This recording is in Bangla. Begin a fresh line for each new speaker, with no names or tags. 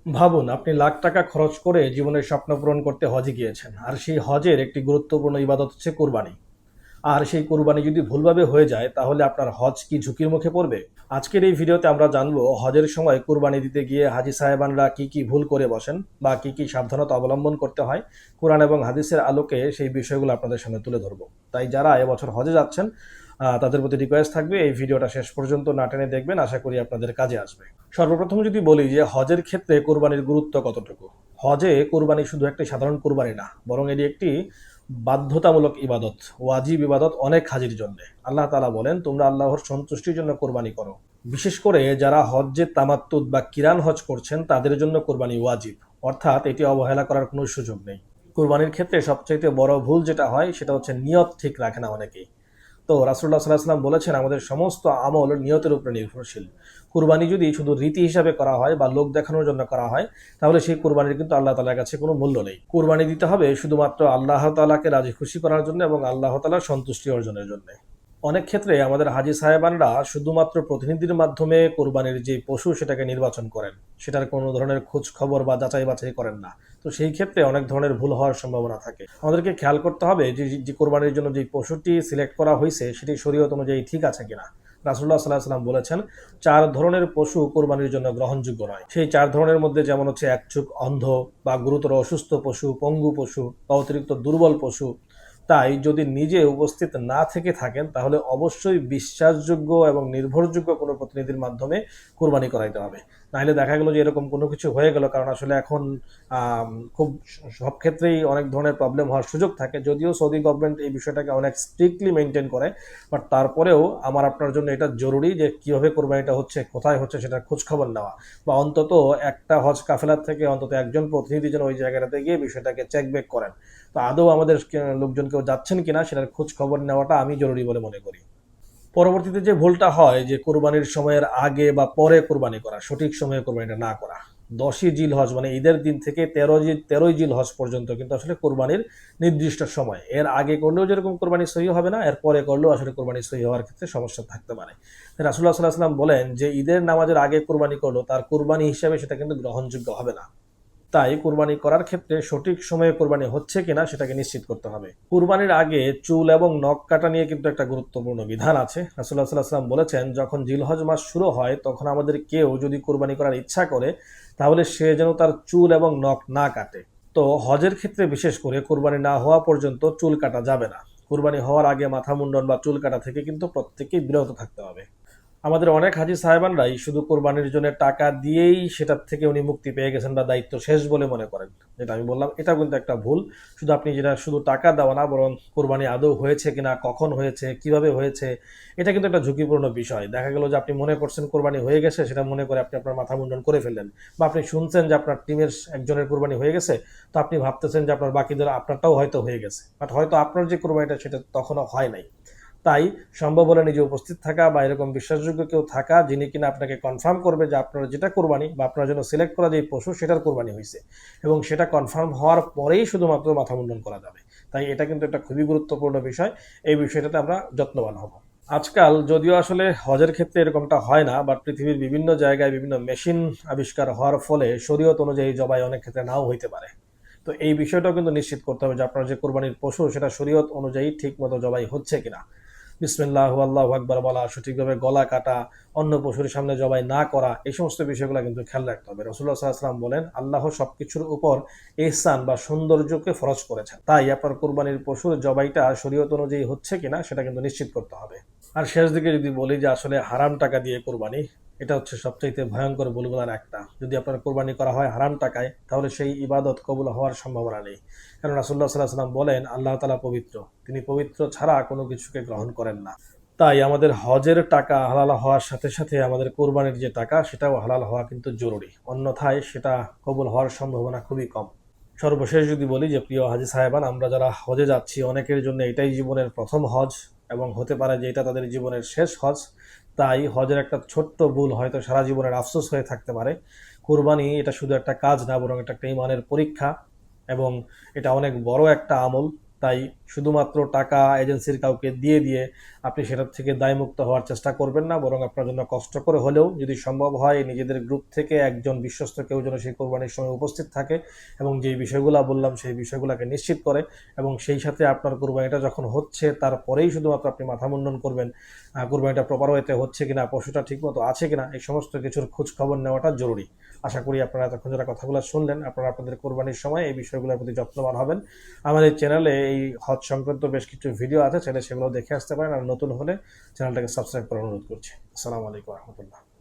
ভাবুন, আপনি লাখ টাকা খরচ করে জীবনের স্বপ্ন পূরণ করতে হজে গিয়েছেন, আর সেই হজের একটি গুরুত্বপূর্ণ ইবাদত হচ্ছে কোরবানি। আর সেই কোরবানি যদি ভুলভাবে হয়ে যায়, তাহলে আপনার হজ কি ঝুঁকির মুখে পড়বে? আজকের এই ভিডিওতে আমরা জানবো হজের সময় কোরবানি দিতে গিয়ে হাজী সাহেবানরা কি কি ভুল করে বসেন, বা কি কি সাবধানতা অবলম্বন করতে হয়। কোরআন এবং হাদিসের আলোকে সেই বিষয়গুলো আপনাদের সামনে তুলে ধরবো। তাই যারা এবছর হজে যাচ্ছেন, তাদের প্রতি রিকোয়েস্ট থাকবে এই ভিডিওটা শেষ পর্যন্ত না টেনে দেখবেন, আশা করি আপনাদের কাজে আসবে। সর্বপ্রথম যদি বলি যে হজের ক্ষেত্রে কোরবানির গুরুত্ব কতটুকু। হজে কোরবানি শুধু একটি সাধারণ কোরবানি না, বরং এটি একটি বাধ্যতামূলক ইবাদত, ওয়াজিব ইবাদত অনেক হাজির জন্য। আল্লাহ তাআলা বলেন, তোমরা আল্লাহর সন্তুষ্টির জন্য কোরবানি করো। বিশেষ করে যারা হজ্জে তামাত্তুত বা কিরান হজ করছেন, তাদের জন্য কোরবানি ওয়াজিব, অর্থাৎ এটি অবহেলা করার কোনো সুযোগ নেই। কোরবানির ক্ষেত্রে সবচাইতে বড় ভুল যেটা হয় সেটা হচ্ছে নিয়ত ঠিক রাখে না অনেকেই। তো রাসূলুল্লাহ সাল্লাল্লাহু আলাইহি ওয়াসাল্লাম বলেছেন, আমাদের সমস্ত আমল নিয়তের উপরে নির্ভরশীল। কুরবানি যদি শুধু রীতি হিসাবে করা হয় বা লোক দেখানোর জন্য করা হয়, তাহলে সেই কুরবানির কিন্তু আল্লাহ তাআলার কাছে কোনো মূল্য নেই। কুরবানি দিতে হবে শুধুমাত্র আল্লাহ তাআলাকে রাজি খুশি করার জন্য এবং আল্লাহ তাআলার সন্তুষ্টি অর্জনের জন্য। অনেক ক্ষেত্রে আমাদের হাজী সাহেবানরা শুধুমাত্র প্রতিনিধির মাধ্যমে কোরবানির যে পশু সেটাকে নির্বাচন করেন, সেটার কোনো ধরনের খোঁজ খবর বা যাচাই বাছাই করেন না। তো সেই ক্ষেত্রে অনেক ধরনের ভুল হওয়ার সম্ভাবনা থাকে। আমাদেরকে খেয়াল করতে হবে যে যে কোরবানির জন্য যে পশুটি সিলেক্ট করা হয়েছে সেটি শরীয়ত অনুযায়ী ঠিক আছে কিনা। রাসূলুল্লাহ সাল্লাল্লাহু আলাইহি ওয়াসাল্লাম বলেছেন, 4 ধরনের পশু কোরবানির জন্য গ্রহণযোগ্য নয়। সেই 4 ধরনের মধ্যে যেমন হচ্ছে একচুক অন্ধ, বা গুরুতর অসুস্থ পশু, পঙ্গু পশু, বা অতিরিক্ত দুর্বল পশু। তাই যদি নিজে উপস্থিত না থেকে থাকেন, তাহলে অবশ্যই বিশ্বাসযোগ্য এবং নির্ভরযোগ্য কোনো প্রতিনিধির মাধ্যমে কোরবানি করাইতে হবে। নাহলে দেখা গেল যে এরকম কোনো কিছু হয়ে গেল, কারণ আসলে এখন খুব সব ক্ষেত্রেই অনেক ধরনের প্রবলেম হওয়ার সুযোগ থাকে। যদিও সৌদি গভর্নমেন্ট এই বিষয়টাকে অনেক স্ট্রিক্টলি মেনটেন করে, বাট তারপরেও আমার আপনার জন্য এটা জরুরি যে কীভাবে কোরবানিটা হচ্ছে, কোথায় হচ্ছে, সেটার খোঁজখবর নেওয়া। বা অন্তত একটা হজ কাফেলার থেকে অন্তত একজন প্রতিনিধি যেন ওই জায়গাটাতে গিয়ে বিষয়টাকে চেক ব্যাক করেন। তো আদৌ আমাদের লোকজন কেউ যাচ্ছেন কিনা সেটার খোঁজ খবর নেওয়াটা আমি জরুরি বলে মনে করি। পরবর্তীতে যে ভুলটা হয় যে কোরবানির সময়ের আগে বা পরে কোরবানি করা, সঠিক সময়ে কোরবানিটা না করা। 10ই জিল হজ মানে ঈদের দিন থেকে 13ই জিল হজ পর্যন্ত কিন্তু আসলে কোরবানির নির্দিষ্ট সময়। এর আগে করলেও যেরকম কোরবানি সহি হবে না, এর পরে করলেও আসলে কোরবানি সহি হওয়ার ক্ষেত্রে সমস্যা থাকতে পারে। রাসূলুল্লাহ সাল্লাল্লাহু আলাইহি ওয়াসাল্লাম বলেন যে ঈদের নামাজের আগে কোরবানি করলো, তার কোরবানি হিসাবে সেটা কিন্তু গ্রহণযোগ্য হবে না। তাই কুরবানি করার ক্ষেত্রে সঠিক সময়ে কুরবানি হচ্ছে কিনা সেটাকে নিশ্চিত করতে হবে। কুরবানির আগে চুল এবং নখ কাটা নিয়ে কিন্তু একটা গুরুত্বপূর্ণ বিধান আছে। রাসূলুল্লাহ সাল্লাল্লাহু আলাইহি ওয়াসাল্লাম বলেছেন, যখন জিলহজ মাস শুরু হয় তখন আমাদের কেউ যদি কুরবানি করার ইচ্ছা করে, তাহলে সে যেন তার চুল এবং নখ না কাটে। তো হজের ক্ষেত্রে বিশেষ করে কুরবানি না হওয়া পর্যন্ত চুল কাটা যাবে না। কুরবানি হওয়ার আগে মাথা মুন্ডন বা চুল কাটা থেকে কিন্তু প্রত্যেকেই বিরত থাকতে হবে। আমাদের অনেক হাজী সাহেবানরাই শুধু কোরবানির জন্য টাকা দিয়েই সেটার থেকে উনি মুক্তি পেয়ে গেছেন বা দায়িত্ব শেষ বলে মনে করেন। যেটা আমি বললাম, এটা কিন্তু একটা ভুল। শুধু আপনি যেটা শুধু টাকা দেওয়া না, বরং কোরবানি আদৌ হয়েছে কিনা, কখন হয়েছে, কিভাবে হয়েছে, এটা কিন্তু একটা ঝুঁকিপূর্ণ বিষয়। দেখা গেল যে আপনি মনে করছেন কোরবানি হয়ে গেছে, সেটা মনে করে আপনি আপনার মাথা মুন্ডন করে ফেললেন। বা আপনি শুনছেন যে আপনার টিমের একজনের কোরবানি হয়ে গেছে, তো আপনি ভাবতেছেন যে আপনার বাকিদের আপনারটাও হয়তো হয়ে গেছে, বাট হয়তো আপনার যে কোরবানিটা সেটা তখনও হয় নাই। তাই সম্ভব হলে নিজে উপস্থিত থাকা বা এরকম বিশ্বাসযোগ্য কেউ থাকা, যিনি কিনা আপনাকে কনফার্ম করবে যে আপনার যেটা কোরবানি বা আপনার জন্য সিলেক্ট করা যে পশু সেটার কোরবানি হয়েছে, এবং সেটা কনফার্ম হওয়ার পরেই শুধুমাত্র মাথা মুন্ডন করা যাবে। তাই এটা কিন্তু একটা খুবই গুরুত্বপূর্ণ বিষয়। এই বিষয়টাতে আমরা যত্নবান হব। আজকাল যদিও আসলে হজের ক্ষেত্রে এরকমটা হয় না, বাট পৃথিবীর বিভিন্ন জায়গায় বিভিন্ন মেশিন আবিষ্কার হওয়ার ফলে শরীয়ত অনুযায়ী জবাই অনেক ক্ষেত্রে নাও হইতে পারে। তো এই বিষয়টাও কিন্তু নিশ্চিত করতে হবে যে আপনার যে কোরবানির পশু সেটা শরীয়ত অনুযায়ী ঠিক মতো জবাই হচ্ছে কিনা। বিসমিল্লাহ আল্লাহু আকবার বলা, সঠিকভাবে গলা কাটা, অন্য পশুর সামনে জবাই না করা, এই সমস্ত বিষয়গুলো কিন্তু খেয়াল রাখতে হবে। রাসূলুল্লাহ সাল্লাল্লাহু আলাইহি ওয়াসাল্লাম বলেন, আল্লাহ সবকিছুর উপর ইহসান বা সৌন্দর্যকে ফরজ করেছেন। তাই আপনার কুরবানির পশুর জবাইটা শরীয়ত অনুযায়ী হচ্ছে কিনা সেটা কিন্তু নিশ্চিত করতে হবে। আর শেষ দিকে যদি বলি যে আসলে হারাম টাকা দিয়ে কোরবানি, এটা হচ্ছে সবচাইতে ভয়ঙ্কর ভুলগুলোর একটা। যদি আপনার কোরবানি করা হয় হারাম টাকায়, তাহলে সেই ইবাদত কবুল হওয়ার সম্ভাবনা নেই। কারণ রাসূলুল্লাহ সাল্লাল্লাহু আলাইহি ওয়াসাল্লাম বলেন, আল্লাহ তাআলা পবিত্র, তিনি পবিত্র ছাড়া কোনো কিছুকে গ্রহণ করেন না। তাই আমাদের হজের টাকা হালাল হওয়ার সাথে সাথে আমাদের কোরবানির যে টাকা সেটাও হালাল হওয়া কিন্তু জরুরি, অন্যথায় সেটা কবুল হওয়ার সম্ভাবনা খুবই কম। সর্বশেষ যদি বলি যে প্রিয় হাজী সাহেবান, আমরা যারা হজে যাচ্ছি অনেকের জন্য এটাই জীবনের প্রথম হজ, এবং হতে পারে যে এটা তাদের জীবনের শেষ হজ। তাই হজের একটা ছোট্ট ভুল হয়তো সারা জীবনের আফসোস হয়ে থাকতে পারে। কুরবানি এটা শুধু একটা কাজ না, বরং এটা একটা ইমানের পরীক্ষা, এবং এটা অনেক বড় একটা আমল। তাই শুধুমাত্র টাকা এজেন্সির কাউকে দিয়ে দিয়ে আপনি সেটার থেকে দায়মুক্ত হওয়ার চেষ্টা করবেন না, বরং আপনার জন্য কষ্ট করে হলেও যদি সম্ভব হয় নিজেদের গ্রুপ থেকে একজন বিশ্বস্ত কেউ যেন সেই কোরবানির সময় উপস্থিত থাকে এবং যেই বিষয়গুলো বললাম সেই বিষয়গুলোকে নিশ্চিত করে, এবং সেই সাথে আপনার কোরবানিটা যখন হচ্ছে তারপরেই শুধুমাত্র আপনি মাথা মুন্ডন করবেন কোরবানিটা প্রপার ওয়েতে হচ্ছে কিনা, পশুটা ঠিকমতো আছে কিনা, এই সমস্ত কিছুর খোঁজ খবর নেওয়াটা জরুরি। আশা করি আপনারা এতক্ষণ যারা কথাগুলো শুনলেন আপনারা আপনাদের কোরবানির সময় এই বিষয়গুলোর প্রতি যত্নবান হবেন। আমাদের চ্যানেলে এই হজ সংক্রান্ত বেশ কিছু ভিডিও আছে, চাইলে সেগুলো দেখে আসতে পারেন, আর নতুন হলে চ্যানেলটাকে সাবস্ক্রাইব করার অনুরোধ করছি। আসসালামু আলাইকুম রহমতুল্লাহ।